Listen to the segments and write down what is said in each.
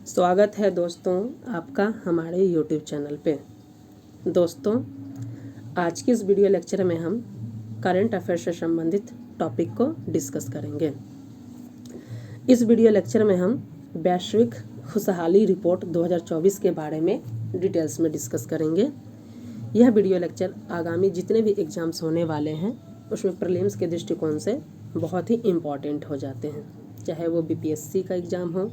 स्वागत है दोस्तों आपका हमारे YouTube चैनल पे। दोस्तों, आज की इस वीडियो लेक्चर में हम करंट अफेयर से संबंधित टॉपिक को डिस्कस करेंगे। इस वीडियो लेक्चर में हम वैश्विक खुशहाली रिपोर्ट 2024 के बारे में डिटेल्स में डिस्कस करेंगे। यह वीडियो लेक्चर आगामी जितने भी एग्ज़ाम्स होने वाले हैं उसमें प्रीलिम्स के दृष्टिकोण से बहुत ही इम्पॉर्टेंट हो जाते हैं, चाहे वो BPSC का एग्ज़ाम हो,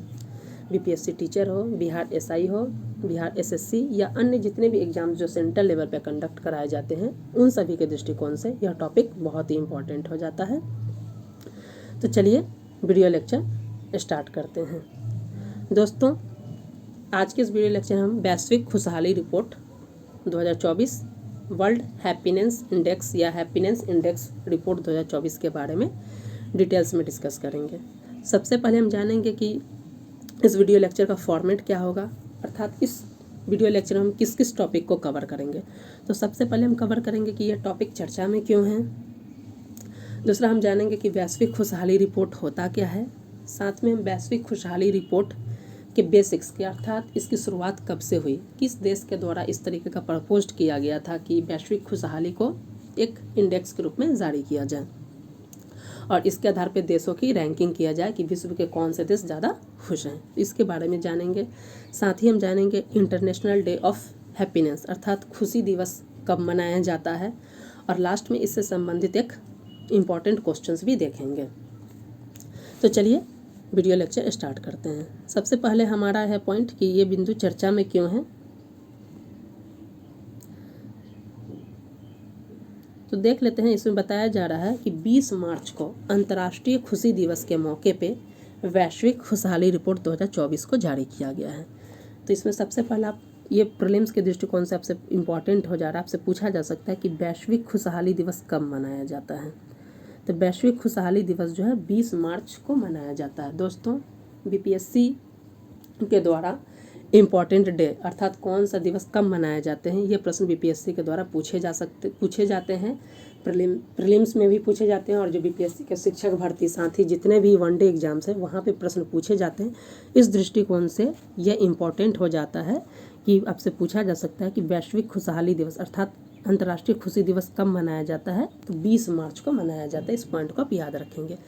BPSC टीचर हो, बिहार SI हो, बिहार SSC या अन्य जितने भी एग्ज़ाम जो सेंट्रल लेवल पर कंडक्ट कराए जाते हैं उन सभी के दृष्टिकोण से यह टॉपिक बहुत ही इम्पॉर्टेंट हो जाता है। तो चलिए वीडियो लेक्चर स्टार्ट करते हैं। दोस्तों, आज के इस वीडियो लेक्चर हम वैश्विक खुशहाली रिपोर्ट 2024 वर्ल्ड हैप्पीनेस इंडेक्स या हैप्पीनेस इंडेक्स रिपोर्ट 2024 के बारे में डिटेल्स में डिस्कस करेंगे। सबसे पहले हम जानेंगे कि इस वीडियो लेक्चर का फॉर्मेट क्या होगा, अर्थात इस वीडियो लेक्चर में हम किस किस टॉपिक को कवर करेंगे। तो सबसे पहले हम कवर करेंगे कि यह टॉपिक चर्चा में क्यों है। दूसरा, हम जानेंगे कि वैश्विक खुशहाली रिपोर्ट होता क्या है। साथ में हम वैश्विक खुशहाली रिपोर्ट के बेसिक्स के, अर्थात इसकी शुरुआत कब से हुई, किस देश के द्वारा इस तरीके का प्रपोज किया गया था कि वैश्विक खुशहाली को एक इंडेक्स के रूप में जारी किया जाए और इसके आधार पर देशों की रैंकिंग किया जाए कि विश्व के कौन से देश ज़्यादा खुश हैं, इसके बारे में जानेंगे। साथ ही हम जानेंगे इंटरनेशनल डे ऑफ हैप्पीनेस, अर्थात खुशी दिवस कब मनाया जाता है, और लास्ट में इससे संबंधित एक इम्पॉर्टेंट क्वेश्चंस भी देखेंगे। तो चलिए वीडियो लेक्चर स्टार्ट करते हैं। सबसे पहले हमारा है पॉइंट कि ये बिंदु चर्चा में क्यों है। तो देख लेते हैं, इसमें बताया जा रहा है कि 20 मार्च को अंतर्राष्ट्रीय खुशी दिवस के मौके पे वैश्विक खुशहाली रिपोर्ट 2024 को जारी किया गया है। तो इसमें सबसे पहला ये प्रीलिम्स के दृष्टिकोण से आपसे इम्पॉर्टेंट हो जा रहा है, आपसे पूछा जा सकता है कि वैश्विक खुशहाली दिवस कब मनाया जाता है। तो वैश्विक खुशहाली दिवस जो है 20 मार्च को मनाया जाता है। दोस्तों, BPSC के द्वारा इम्पॉर्टेंट डे अर्थात कौन सा दिवस कब मनाए जाते हैं, ये प्रश्न BPSC के द्वारा पूछे जाते हैं। प्रीलिम्स में भी पूछे जाते हैं और जो BPSC के शिक्षक भर्ती साथ ही जितने भी वनडे एग्जाम्स हैं वहाँ पे प्रश्न पूछे जाते हैं। इस दृष्टिकोण से यह इम्पॉर्टेंट हो जाता है कि आपसे पूछा जा सकता है कि वैश्विक खुशहाली दिवस अर्थात अंतर्राष्ट्रीय खुशी दिवस कब मनाया जाता है। तो 20 मार्च को मनाया जाता है। इस पॉइंट को आप याद रखेंगे।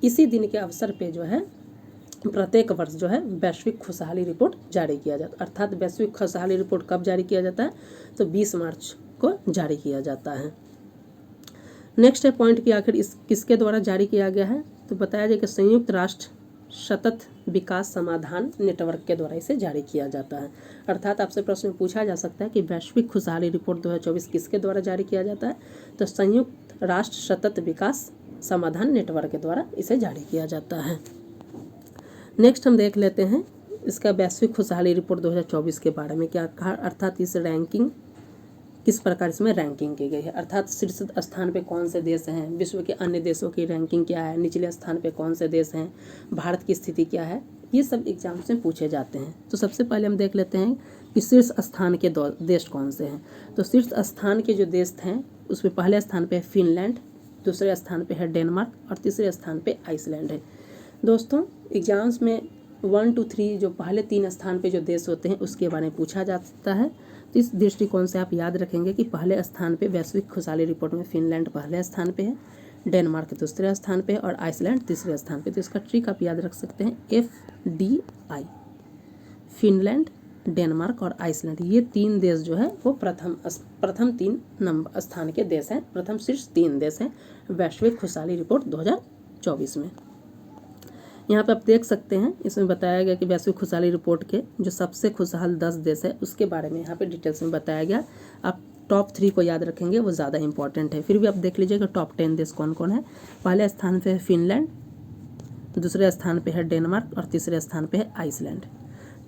इसी दिन के अवसर पर जो है प्रत्येक वर्ष जो है वैश्विक खुशहाली रिपोर्ट जारी किया जाता है। अर्थात वैश्विक खुशहाली रिपोर्ट कब जारी किया जाता है, तो 20 मार्च को जारी किया जाता है। नेक्स्ट है पॉइंट कि आखिर इस किसके द्वारा जारी किया गया है। तो बताया जाए कि संयुक्त राष्ट्र सतत विकास समाधान नेटवर्क के द्वारा इसे जारी किया जाता है। अर्थात आपसे प्रश्न पूछा जा सकता है कि वैश्विक खुशहाली रिपोर्ट 2024 किसके द्वारा जारी किया जाता है। तो संयुक्त राष्ट्र सतत विकास समाधान नेटवर्क के द्वारा इसे जारी किया जाता है। नेक्स्ट हम देख लेते हैं इसका वैश्विक खुशहाली रिपोर्ट 2024 के बारे में क्या कहा, अर्थात इस रैंकिंग किस प्रकार इसमें रैंकिंग की गई है। अर्थात शीर्ष स्थान पे कौन से देश हैं, विश्व के अन्य देशों की रैंकिंग क्या है, निचले स्थान पे कौन से देश हैं, भारत की स्थिति क्या है, ये सब एग्जाम्स में पूछे जाते हैं। तो सबसे पहले हम देख लेते हैं कि शीर्ष स्थान के देश कौन से हैं। तो शीर्ष स्थान के जो देश हैं उसमें पहले स्थान पर है फिनलैंड, दूसरे स्थान पर है डेनमार्क और तीसरे स्थान पर आइसलैंड है। दोस्तों, एग्जाम्स में 1 to 3 जो पहले 3 स्थान पे जो देश होते हैं उसके बारे में पूछा जाता है। तो इस दृष्टिकोण से आप याद रखेंगे कि पहले स्थान पे वैश्विक खुशहाली रिपोर्ट में फिनलैंड पहले स्थान पे है, डेनमार्क दूसरे स्थान पे और आइसलैंड तीसरे स्थान पे। तो इसका ट्रिक आप याद रख सकते हैं FDI, फिनलैंड, डेनमार्क और आइसलैंड। ये 3 देश जो है वो प्रथम 3 नंबर स्थान के देश हैं, प्रथम शीर्ष 3 देश हैं वैश्विक खुशहाली रिपोर्ट 2024 में। यहाँ पे आप देख सकते हैं इसमें बताया गया कि वैश्विक खुशहाली रिपोर्ट के जो सबसे खुशहाल 10 देश है उसके बारे में यहाँ पे डिटेल्स में बताया गया। आप टॉप 3 को याद रखेंगे, वो ज़्यादा इंपॉर्टेंट है। फिर भी आप देख लीजिएगा टॉप 10 देश कौन कौन है। पहले स्थान पे है फिनलैंड, दूसरे स्थान पे है डेनमार्क और तीसरे स्थान पे है आइसलैंड।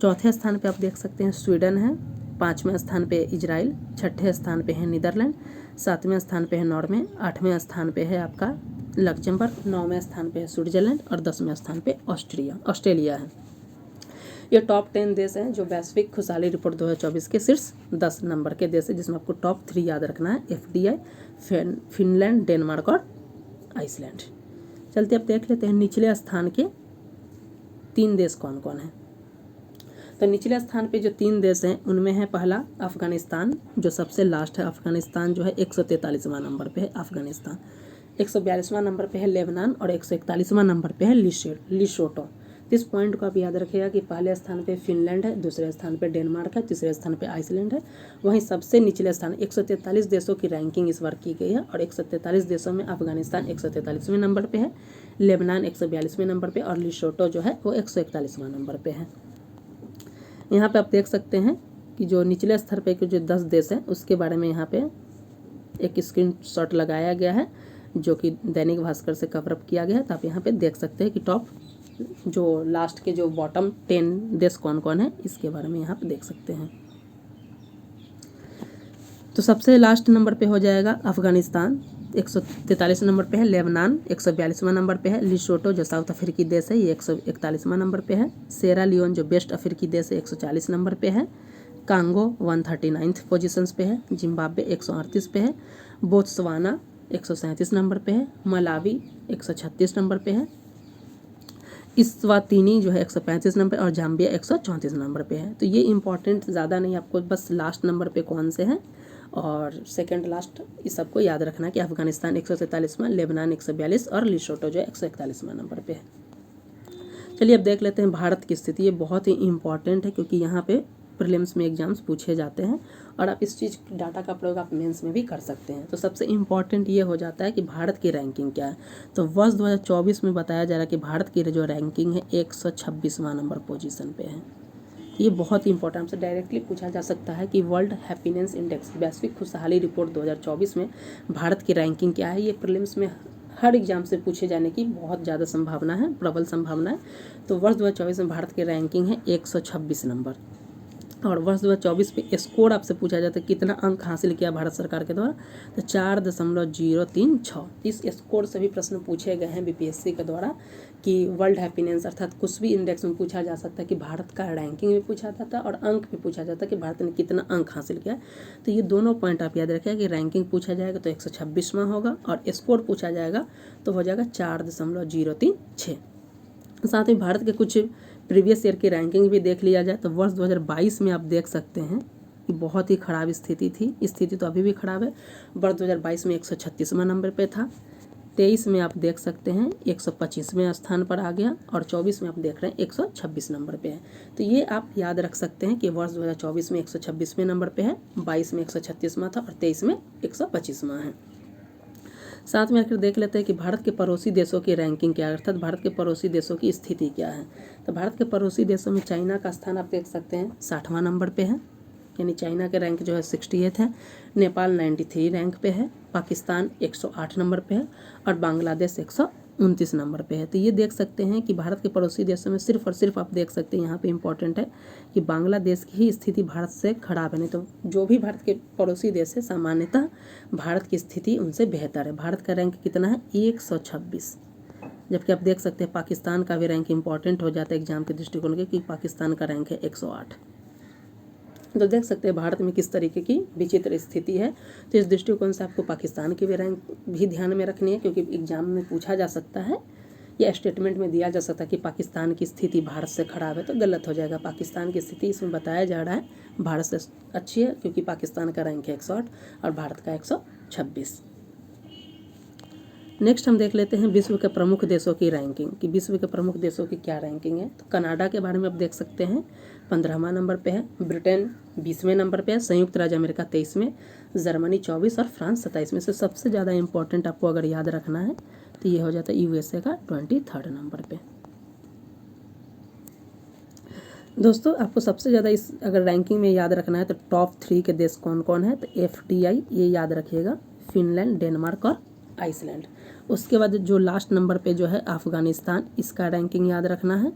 चौथे स्थान पे आप देख सकते हैं स्वीडन है, 5वें स्थान पे इजराइल, 6ठे स्थान पे है नीदरलैंड, 7वें स्थान पे है नॉर्वे, 8वें स्थान पे है आपका लग्जमबर्ग, 9वें स्थान पे है स्विट्जरलैंड और 10वें स्थान पे ऑस्ट्रेलिया है। ये टॉप 10 देश हैं जो वैश्विक खुशहाली रिपोर्ट 2024 के शीर्ष 10 नंबर के देश है, जिसमें आपको टॉप 3 याद रखना है, FDI, फिनलैंड, डेनमार्क और आइसलैंड। चलते अब देख लेते हैं निचले स्थान के 3 देश कौन कौन हैं। तो निचले स्थान पे जो 3 देश हैं उनमें है पहला अफगानिस्तान, जो सबसे लास्ट है। अफगानिस्तान जो है 143वां नंबर पे है अफगानिस्तान। 142वां नंबर पे है लेबनान और 141वां नंबर पे है लिसोटो। तो इस पॉइंट को आप याद रखिएगा कि पहले स्थान पे फिनलैंड है, दूसरे स्थान पे डेनमार्क है, तीसरे स्थान पे आइसलैंड है। वहीं सबसे निचले स्थान 143 देशों की रैंकिंग इस बार की गई है और 143 देशों में अफगानिस्तान 143वें नंबर पे है, लेबनान 142वें नंबर पे और लिसोटो जो है वो 141वां नंबर पे है। यहाँ पे आप देख सकते हैं कि जो निचले स्तर पे के जो 10 देश हैं उसके बारे में यहाँ पे एक स्क्रीनशॉट लगाया गया है जो कि दैनिक भास्कर से कवरअप किया गया है। तो आप यहाँ पे देख सकते हैं कि टॉप जो लास्ट के जो बॉटम 10 देश कौन कौन है इसके बारे में यहाँ पे देख सकते हैं। तो सबसे लास्ट नंबर पे हो जाएगा अफगानिस्तान, 143 नंबर पे है। लेबनान 142वां नंबर पे है। लिसोटो जो साउथ अफ्रीकी देश है ये 141वां नंबर पे है। सेरा लियोन जो वेस्ट अफ्रीकी देश है 140 नंबर पे है। कांगो 139 पोजीशंस पे है। जिम्बाब्वे 138 पे है। बोत्सवाना 137 नंबर पे है। मलावी 136 नंबर पे है। इस्वातिनी जो है 135 नंबर और जाम्बिया 134 नंबर पे है। तो ये इंपॉर्टेंट ज़्यादा नहीं, आपको बस लास्ट नंबर पे कौन से हैं और सेकंड लास्ट इस सबको याद रखना कि अफगानिस्तान 143वां, लेबनान 142 और लिसोटो जो है 141वां नंबर पे है। चलिए अब देख लेते हैं भारत की स्थिति। ये बहुत ही इंपॉर्टेंट है क्योंकि यहाँ पे प्रीलिम्स में एग्जाम्स पूछे जाते हैं और आप इस चीज़ डाटा का प्रयोग आप मेंस में भी कर सकते हैं। तो सबसे इम्पॉर्टेंट ये हो जाता है कि भारत की रैंकिंग क्या है। तो वर्ष 2024 में बताया जा रहा है कि भारत की जो रैंकिंग है 126वां नंबर पोजीशन पे है। ये बहुत ही इंपॉर्टेंट, आपसे डायरेक्टली पूछा जा सकता है कि वर्ल्ड हैप्पीनेस इंडेक्स वैश्विक खुशहाली रिपोर्ट 2024 में भारत की रैंकिंग क्या है। ये प्रीलिम्स में हर एग्जाम से पूछे जाने की बहुत ज़्यादा संभावना है, प्रबल संभावना है। तो वर्ष 2024 में भारत की रैंकिंग है 126 नंबर। और वर्ष 2024 पे स्कोर आपसे पूछा जाता है कितना अंक हासिल किया भारत सरकार के द्वारा, तो 4.036। इस स्कोर से भी प्रश्न पूछे गए हैं बीपीएससी के द्वारा कि वर्ल्ड हैप्पीनेस अर्थात कुछ भी इंडेक्स में पूछा जा सकता है कि भारत का रैंकिंग भी पूछा जाता है और अंक भी पूछा जाता है कि भारत ने कितना अंक हासिल किया। तो ये दोनों पॉइंट आप याद रखिए कि रैंकिंग पूछा जाएगा तो 126वां होगा और स्कोर पूछा जाएगा तो हो जाएगा 4.036। साथ ही भारत के कुछ प्रीवियस ईयर की रैंकिंग भी देख लिया जाए तो वर्ष 2022 में आप देख सकते हैं कि बहुत ही ख़राब स्थिति थी। स्थिति तो अभी भी ख़राब है। वर्ष 2022 में 136वां नंबर पे था। 23 में आप देख सकते हैं 125वें स्थान पर आ गया और 24 में आप देख रहे हैं 126 नंबर पे है। तो ये आप याद रख सकते हैं कि वर्ष 2024 में 126वें नंबर पे है, 22 में 136वां था और 23 में 125वां है। साथ में आखिर देख लेते हैं कि भारत के पड़ोसी देशों की रैंकिंग क्या है, अर्थात भारत के पड़ोसी देशों की स्थिति क्या है। तो भारत के पड़ोसी देशों में चाइना का स्थान आप देख सकते हैं 60वां नंबर पे है, यानी चाइना के रैंक जो है 68 है। नेपाल 93 रैंक पे है। पाकिस्तान 108 नंबर पे है और बांग्लादेश 129 नंबर पे है। तो ये देख सकते हैं कि भारत के पड़ोसी देशों में सिर्फ और सिर्फ आप देख सकते हैं यहाँ पे इंपॉर्टेंट है कि बांग्लादेश की ही स्थिति भारत से खराब है, नहीं तो जो भी भारत के पड़ोसी देश है सामान्यतः भारत की स्थिति उनसे बेहतर है। भारत का रैंक कितना है 126, जबकि आप देख सकते हैं पाकिस्तान का भी रैंक इंपॉर्टेंट हो जाता है एग्जाम के दृष्टिकोण के कि पाकिस्तान का रैंक है 108। तो देख सकते हैं भारत में किस तरीके की विचित्र स्थिति है। तो इस दृष्टिकोण से आपको पाकिस्तान की भी रैंक भी ध्यान में रखनी है क्योंकि एग्जाम में पूछा जा सकता है या स्टेटमेंट में दिया जा सकता है कि पाकिस्तान की स्थिति भारत से खराब है, तो गलत हो जाएगा। पाकिस्तान की स्थिति इसमें बताया जा रहा है भारत से अच्छी है क्योंकि पाकिस्तान का रैंक है 108 और भारत का 126। नेक्स्ट हम देख लेते हैं विश्व के प्रमुख देशों की रैंकिंग कि विश्व के प्रमुख देशों की क्या रैंकिंग है। तो कनाडा के बारे में आप देख सकते हैं 15वां नंबर पे है। ब्रिटेन 20वें नंबर पे है। संयुक्त राज्य अमेरिका 23वें, जर्मनी 24 और फ्रांस 27 में से सबसे ज़्यादा इंपॉर्टेंट आपको अगर याद रखना है तो ये हो जाता है यूएसए का 23rd नंबर पे। दोस्तों आपको सबसे ज़्यादा इस अगर रैंकिंग में याद रखना है तो टॉप 3 के देश कौन कौन है, तो FDI ये याद रखिएगा, फिनलैंड, डेनमार्क और आइसलैंड। उसके बाद जो लास्ट नंबर पे जो है अफगानिस्तान, इसका रैंकिंग याद रखना है।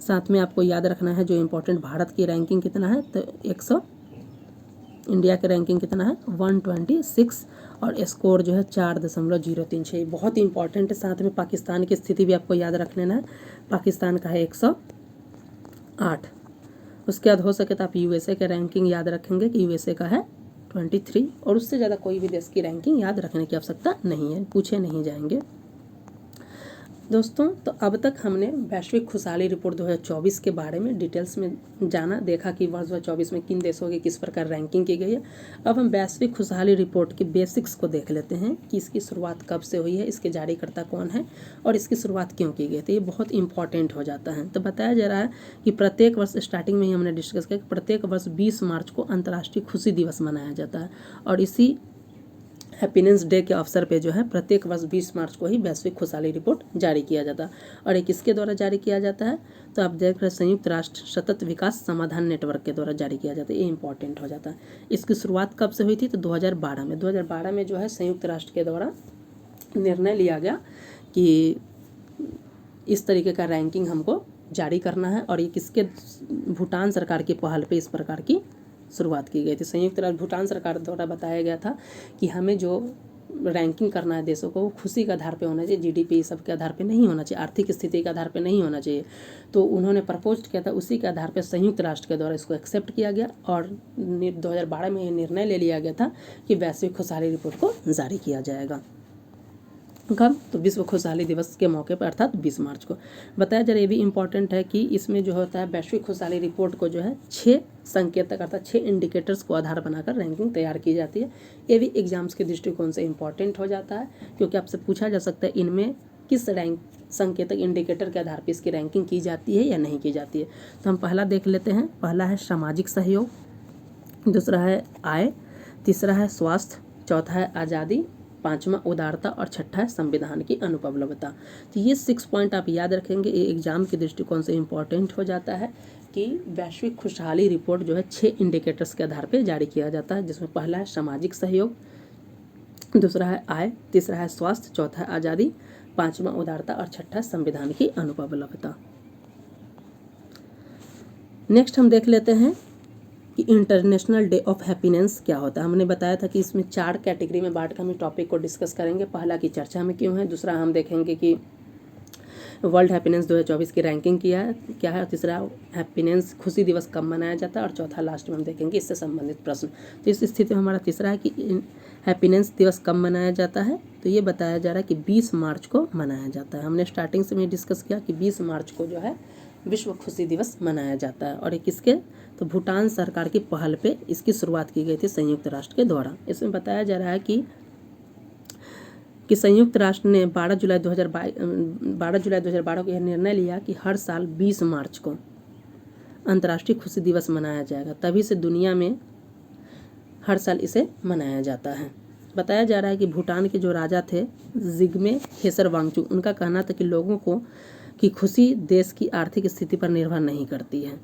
साथ में आपको याद रखना है जो इम्पोर्टेंट भारत की रैंकिंग कितना है तो 100, इंडिया की रैंकिंग कितना है 126 और स्कोर जो है 4.036, बहुत ही इंपॉर्टेंट है। साथ में पाकिस्तान की स्थिति भी आपको याद रख लेना है, पाकिस्तान का है 108। उसके बाद हो सके तो आप यूएसए के रैंकिंग याद रखेंगे कि यूएसए का है 23 और उससे ज़्यादा कोई भी देश की रैंकिंग याद रखने की आवश्यकता नहीं है, पूछे नहीं जाएंगे। दोस्तों, तो अब तक हमने वैश्विक खुशहाली रिपोर्ट 2024 के बारे में डिटेल्स में जाना, देखा कि वर्ष 2024 में किन देशों की किस प्रकार रैंकिंग की गई है। अब हम वैश्विक खुशहाली रिपोर्ट के बेसिक्स को देख लेते हैं कि इसकी शुरुआत कब से हुई है, इसके जारीकर्ता कौन है और इसकी शुरुआत क्यों की गई। तो ये बहुत इंपॉर्टेंट हो जाता है। तो बताया जा रहा है कि प्रत्येक वर्ष, स्टार्टिंग में ही हमने डिस्कस किया कि प्रत्येक वर्ष 20 मार्च को अंतर्राष्ट्रीय खुशी दिवस मनाया जाता है और इसी हैप्पीनेस डे के अवसर पे जो है प्रत्येक वर्ष 20 मार्च को ही वैश्विक खुशहाली रिपोर्ट जारी किया जाता है। और ये किसके द्वारा जारी किया जाता है, तो आप देख रहे हैं संयुक्त राष्ट्र सतत विकास समाधान नेटवर्क के द्वारा जारी किया जाता है। ये इंपॉर्टेंट हो जाता है। इसकी शुरुआत कब से हुई थी, तो 2012 में जो है संयुक्त राष्ट्र के द्वारा निर्णय लिया गया कि इस तरीके का रैंकिंग हमको जारी करना है और ये किसके, भूटान सरकार की पहल पे इस प्रकार की शुरुआत की गई थी। संयुक्त राष्ट्र भूटान सरकार द्वारा बताया गया था कि हमें जो रैंकिंग करना है देशों को, वो खुशी के आधार पे होना चाहिए, जीडीपी सब के आधार पे नहीं होना चाहिए, आर्थिक स्थिति के आधार पे नहीं होना चाहिए। तो उन्होंने प्रपोज किया था, उसी के आधार पे संयुक्त राष्ट्र के द्वारा इसको एक्सेप्ट किया गया और 2012 में ये निर्णय ले लिया गया था कि वैश्विक खुशहाली रिपोर्ट को जारी किया जाएगा। कब, तो विश्व खुशहाली दिवस के मौके पर, अर्थात 20 मार्च को। बताया जा रहा है, ये भी इंपॉर्टेंट है कि इसमें जो होता है वैश्विक खुशहाली रिपोर्ट को जो है 6 संकेतक अर्थात 6 इंडिकेटर्स को आधार बनाकर रैंकिंग तैयार की जाती है। ये भी एग्जाम्स के दृष्टिकोण से इंपॉर्टेंट हो जाता है क्योंकि आपसे पूछा जा सकता है इनमें किस रैंक संकेतक इंडिकेटर के आधार पर इसकी रैंकिंग की जाती है या नहीं की जाती है। तो हम पहला देख लेते हैं। पहला है सामाजिक सहयोग, दूसरा है आय, तीसरा है स्वास्थ्य, चौथा है आज़ादी, पांचवा उदारता और छठा है संविधान की अनुपलब्धता। तो ये 6 पॉइंट आप याद रखेंगे। ये एग्जाम के दृष्टिकोण से इंपॉर्टेंट हो जाता है कि वैश्विक खुशहाली रिपोर्ट जो है 6 इंडिकेटर्स के आधार पर जारी किया जाता है, जिसमें पहला है सामाजिक सहयोग, दूसरा है आय, तीसरा है स्वास्थ्य, चौथा है आज़ादी, पांचवा उदारता और छठा संविधान की अनुपलब्धता। नेक्स्ट हम देख लेते हैं कि इंटरनेशनल डे ऑफ हैप्पीनेस क्या होता है। हमने बताया था कि इसमें 4 कैटेगरी में बांट कर हम टॉपिक को डिस्कस करेंगे। पहला की चर्चा में क्यों है, दूसरा हम देखेंगे कि वर्ल्ड हैप्पीनेस 2024 की रैंकिंग क्या है, तीसरा हैप्पीनेस खुशी दिवस कब मनाया जाता है और चौथा लास्ट में हम देखेंगे इससे संबंधित प्रश्न। तो इस स्थिति में हमारा तीसरा है कि हैप्पीनेस दिवस कब मनाया जाता है। तो ये बताया जा रहा है कि 20 मार्च को मनाया जाता है। हमने स्टार्टिंग से में डिस्कस किया कि 20 मार्च को जो है विश्व खुशी दिवस मनाया जाता है और ये किसके, तो भूटान सरकार की पहल पे इसकी शुरुआत की गई थी संयुक्त राष्ट्र के द्वारा। इसमें बताया जा रहा है कि संयुक्त राष्ट्र ने 12 जुलाई 2012 को यह निर्णय लिया कि हर साल 20 मार्च को अंतर्राष्ट्रीय खुशी दिवस मनाया जाएगा। तभी से दुनिया में हर साल इसे मनाया जाता है। बताया जा रहा है कि भूटान के जो राजा थे जिग्मे खेसर वांगचुक, उनका कहना था कि लोगों को कि खुशी देश की आर्थिक स्थिति पर निर्भर नहीं करती है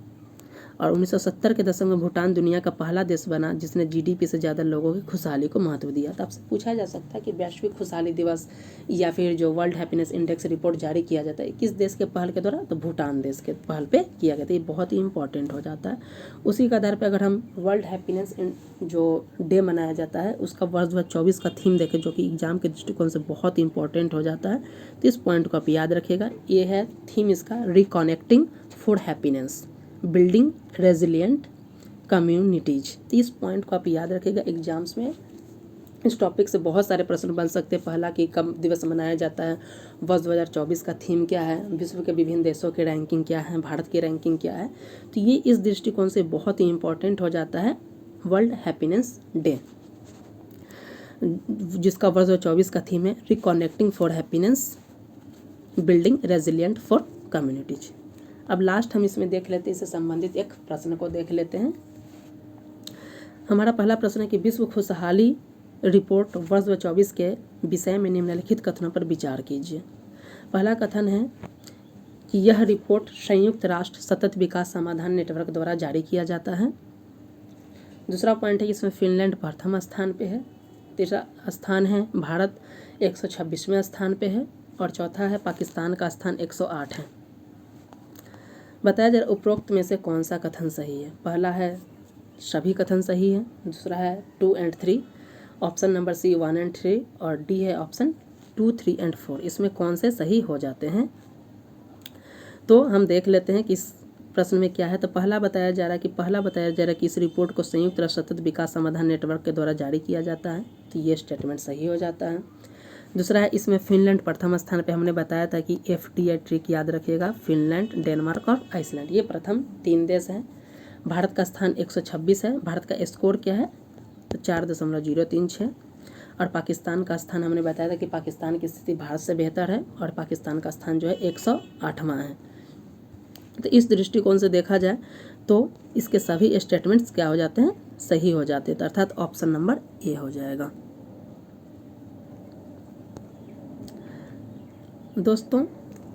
और 1970 के दशक में भूटान दुनिया का पहला देश बना जिसने जीडीपी से ज़्यादा लोगों की खुशहाली को महत्व दिया। तो आपसे पूछा जा सकता है कि वैश्विक खुशहाली दिवस या फिर जो वर्ल्ड हैप्पीनेस इंडेक्स रिपोर्ट जारी किया जाता है किस देश के पहल के द्वारा, तो भूटान देश के पहल पे किया गया था। ये बहुत ही इंपॉर्टेंट हो जाता है। उसी के आधार पर अगर हम वर्ल्ड हैप्पीनेस जो डे मनाया जाता है उसका वर्ष 2024 का थीम देखें, जो कि एग्जाम के दृष्टिकोण से बहुत इंपॉर्टेंट हो जाता है, तो इस पॉइंट को आप याद रखिएगा। ये है थीम इसका, reconnecting for happiness, building resilient communities. तो इस पॉइंट को आप याद रखिएगा। एग्जाम्स में इस टॉपिक से बहुत सारे प्रश्न बन सकते हैं। पहला कि कब दिवस मनाया जाता है, वर्ष 2024 का थीम क्या है, विश्व के विभिन्न देशों की रैंकिंग क्या है, भारत की रैंकिंग क्या है। तो ये इस दृष्टिकोण से बहुत ही इंपॉर्टेंट हो जाता है वर्ल्ड हैप्पीनेस डे, जिसका वर्ष 2024 का थीम है reconnecting for happiness, building resilient for communities. अब लास्ट हम इसमें देख लेते हैं, इससे संबंधित एक प्रश्न को देख लेते हैं। हमारा पहला प्रश्न है कि विश्व खुशहाली रिपोर्ट वर्ष 2024 के विषय में निम्नलिखित कथनों पर विचार कीजिए। पहला कथन है कि यह रिपोर्ट संयुक्त राष्ट्र सतत विकास समाधान नेटवर्क द्वारा जारी किया जाता है। दूसरा पॉइंट है कि इसमें फिनलैंड प्रथम स्थान पे है, तीसरा स्थान है भारत 126वें स्थान पे है और चौथा है पाकिस्तान का स्थान 108 है। बताया जा रहा उपरोक्त में से कौन सा कथन सही है। पहला है सभी कथन सही है, दूसरा है 2 और 3, ऑप्शन नंबर सी 1 और 3 और डी है ऑप्शन 2, 3 और 4। इसमें कौन से सही हो जाते हैं, तो हम देख लेते हैं कि इस प्रश्न में क्या है। तो पहला बताया जा रहा है कि इस रिपोर्ट को संयुक्त राष्ट्र सतत विकास समाधान नेटवर्क के द्वारा जारी किया जाता है। तो ये स्टेटमेंट सही हो जाता है। दूसरा है इसमें फिनलैंड प्रथम स्थान पे, हमने बताया था कि FDI ट्रिक याद रखिएगा, फिनलैंड, डेनमार्क और आइसलैंड, ये प्रथम 3 देश हैं। भारत का स्थान 126 है। भारत का स्कोर क्या है, तो 4.036। और पाकिस्तान का स्थान हमने बताया था कि पाकिस्तान की स्थिति भारत से बेहतर है और पाकिस्तान का स्थान जो है 108वां है। तो इस दृष्टिकोण से देखा जाए तो इसके सभी स्टेटमेंट्स क्या हो जाते हैं, सही हो जाते हैं, तो अर्थात ऑप्शन नंबर ए हो जाएगा। दोस्तों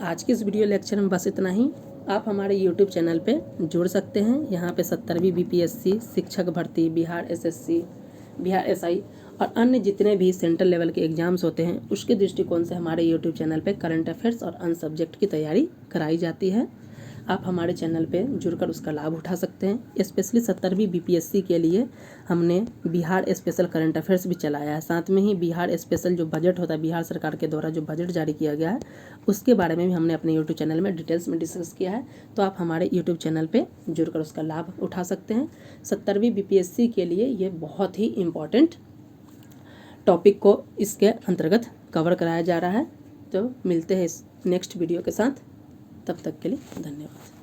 आज की इस वीडियो लेक्चर में बस इतना ही। आप हमारे YouTube चैनल पे जुड़ सकते हैं। यहाँ पे 70वीं BPSC, शिक्षक भर्ती, बिहार SSC, बिहार SI और अन्य जितने भी सेंट्रल लेवल के एग्जाम्स होते हैं उसके दृष्टिकोण से हमारे YouTube चैनल पे करंट अफेयर्स और अन्य सब्जेक्ट की तैयारी कराई जाती है। आप हमारे चैनल पे जुड़कर उसका लाभ उठा सकते हैं। स्पेशली 70वीं BPSC के लिए हमने बिहार स्पेशल करंट अफेयर्स भी चलाया है। साथ में ही बिहार स्पेशल जो बजट होता है, बिहार सरकार के द्वारा जो बजट जारी किया गया है, उसके बारे में भी हमने अपने यूट्यूब चैनल में डिटेल्स में डिस्कस किया है। तो आप हमारे यूट्यूब चैनल पर जुड़कर उसका लाभ उठा सकते हैं। 70वीं BPSC के लिए ये बहुत ही इम्पॉर्टेंट टॉपिक को इसके अंतर्गत कवर कराया जा रहा है। तो मिलते हैं इस नेक्स्ट वीडियो के साथ, तब तक के लिए धन्यवाद।